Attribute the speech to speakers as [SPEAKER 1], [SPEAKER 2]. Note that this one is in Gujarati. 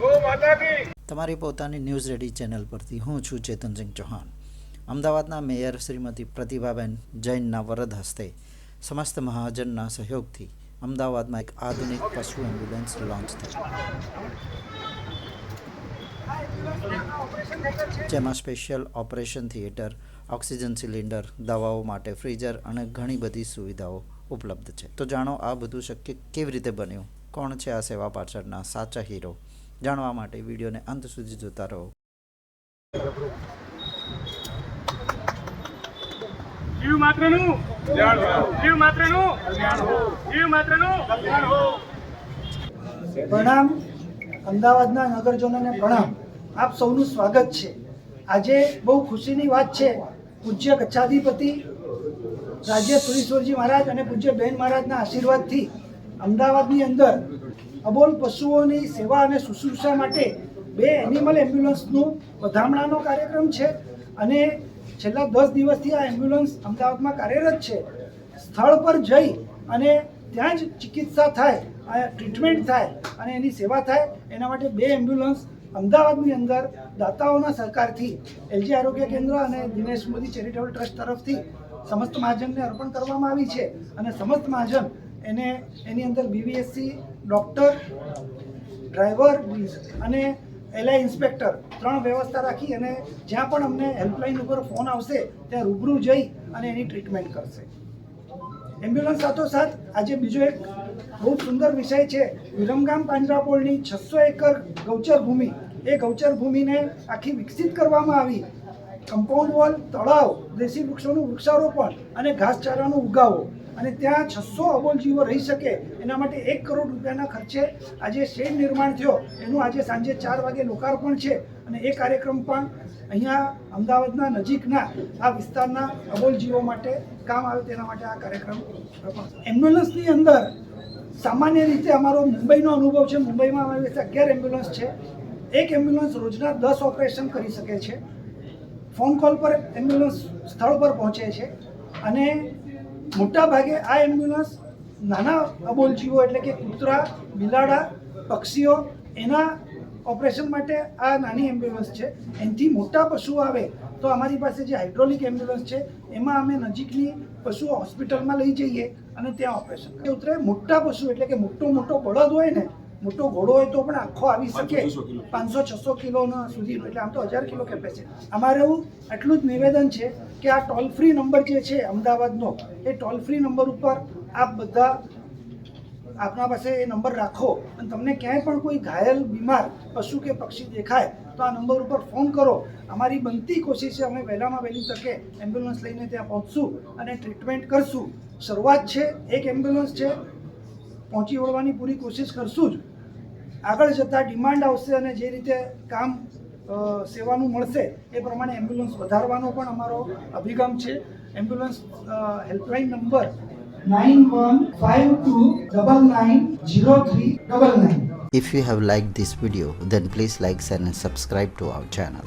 [SPEAKER 1] તમારી પોતાની ન્યૂઝ રેડી ચેનલ પરથી હું છું ચેતનસિંહ ચૌહાણ. અમદાવાદના મેયર શ્રીમતી પ્રતિભાબેન જૈનના વરદ હસ્તે સમસ્ત મહાજનના સહયોગથી અમદાવાદમાં એક આધુનિક પશુ એમ્બ્યુલન્સ લોન્ચ થઈ, જેમાં special operation theatre, oxygen cylinder, દવાઓ માટે ફ્રીઝર અને ઘણી બધી સુવિધાઓ ઉપલબ્ધ છે. તો જાણો આ બધું શક્ય કેવી રીતે બન્યું, કોણ છે આ સેવા પાછળના સાચા હીરો. જાણવા માટે વિડીયોને અંત સુધી જોતા રહો.
[SPEAKER 2] જીવ માત્રનું જીવ માત્રનું જીવ માત્રનું
[SPEAKER 3] પ્રણામ. અમદાવાદના નગરજનોને પ્રણામ. આપ સૌનું સ્વાગત છે. આજે બહુ ખુશીની વાત છે. પૂજ્ય કચ્છાધિપતિ રાજ્ય સુરેશ્વરજી મહારાજ અને પૂજ્ય બહેન મહારાજના આશીર્વાદથી અમદાવાદની અંદર અબોલ પશુઓની સેવા અને શુશ્રૂષા માટે 2 એનિમલ એમ્બ્યુલન્સનું વધામણાનો કાર્યક્રમ છે અને છેલ્લા 10 દિવસથી આ એમ્બ્યુલન્સ અમદાવાદમાં કાર્યરત છે. સ્થળ પર જઈ અને ત્યાં જ ચિકિત્સા થાય, ટ્રીટમેન્ટ થાય અને એની સેવા થાય એના માટે 2 એમ્બ્યુલન્સ અમદાવાદની અંદર દાતાઓના સહકારથી એલજી આરોગ્ય કેન્દ્ર અને દિનેશ મોદી ચેરિટેબલ ટ્રસ્ટ તરફથી સમસ્ત મહાજનને અર્પણ કરવામાં આવી છે અને સમસ્ત મહાજન એની અંદર બીવીએસસી, ડૉક્ટર, ડ્રાઈવર અને એલઆઈ ઇન્સ્પેક્ટર 3 વ્યવસ્થા રાખી અને જ્યાં પણ અમને હેલ્પલાઇન ઉપર ફોન આવશે ત્યાં રૂબરૂ જઈ અને એની ટ્રીટમેન્ટ કરશે. એમ્બ્યુલન્સ સાથોસાથ આજે બીજો એક બહુ સુંદર વિષય છે. વિરમગામ પાંજરાપોળની 600 એકર ગૌચર ભૂમિ, એ ગૌચર ભૂમિને આખી વિકસિત કરવામાં આવી. કમ્પાઉન્ડ વોલ, તળાવ, દેશી વૃક્ષોનું વૃક્ષારોપણ અને ઘાસચારાનો ઉગાવો અને ત્યાં 600 અબોલ જીવો રહી શકે એના માટે 1 કરોડ રૂપિયાના ખર્ચે આજે શેડ નિર્માણ થયો. એનું આજે સાંજે 4 વાગે લોકાર્પણ છે અને એ કાર્યક્રમ પણ અહીંયા અમદાવાદના નજીકના આ વિસ્તારના અબોલ જીવો માટે કામ આવે તેના માટે આ કાર્યક્રમ. એમ્બ્યુલન્સની અંદર સામાન્ય રીતે અમારો મુંબઈનો અનુભવ છે. મુંબઈમાં અમારી પાસે 11 એમ્બ્યુલન્સ છે. એક એમ્બ્યુલન્સ રોજના 10 ઓપરેશન કરી શકે છે. ફોન કોલ પર એમ્બ્યુલન્સ સ્થળ પર પહોંચે છે અને મોટા ભાગે આ એમ્બ્યુલન્સ નાના અબોલ જીવો એટલે કે કૂતરા, બિલાડા, પક્ષીઓ એના ઓપરેશન માટે આ નાની એમ્બ્યુલન્સ છે. એનાથી મોટા પશુઓ આવે તો અમારી પાસે જે હાઇડ્રોલિક એમ્બ્યુલન્સ છે એમાં અમે નજીકની પશુ હોસ્પિટલમાં લઈ જઈએ અને ત્યાં ઓપરેશન ઉતરે. મોટા પશુ એટલે કે મોટો બળદ હોય ને, મોટો ઘોડો હોય તો પણ આખો આવી શકે 500-600 કિલોના સુધીનો, એટલે આમ તો 1000 કિલો કેપેસિટી. અમારે એવું એટલું જ નિવેદન છે કે આ ટોલ ફ્રી નંબર જે છે અમદાવાદનો, એ ટોલ ફ્રી નંબર ઉપર આપ બધા આપના પાસે એ નંબર રાખો અને તમને ક્યાંય પણ કોઈ ઘાયલ, બીમાર પશુ કે પક્ષી દેખાય તો આ નંબર ઉપર ફોન કરો. અમારી બનતી કોશિશ છે, અમે વહેલામાં વહેલી તકે એમ્બ્યુલન્સ લઈને ત્યાં પહોંચશું અને ટ્રીટમેન્ટ કરશું. શરૂઆત છે, એક એમ્બ્યુલન્સ છે, પહોંચી વળવાની પૂરી કોશિશ કરશું જ. આગળ જતાં ડિમાન્ડ આવશે અને જે રીતે કામ સેવાનું મળશે એ પ્રમાણે એમ્બ્યુલન્સ વધારવાનો પણ અમારો અભિગમ છે. Ambulance helpline number 9152990399.
[SPEAKER 1] If you have liked this video, then please like, share and subscribe to our channel.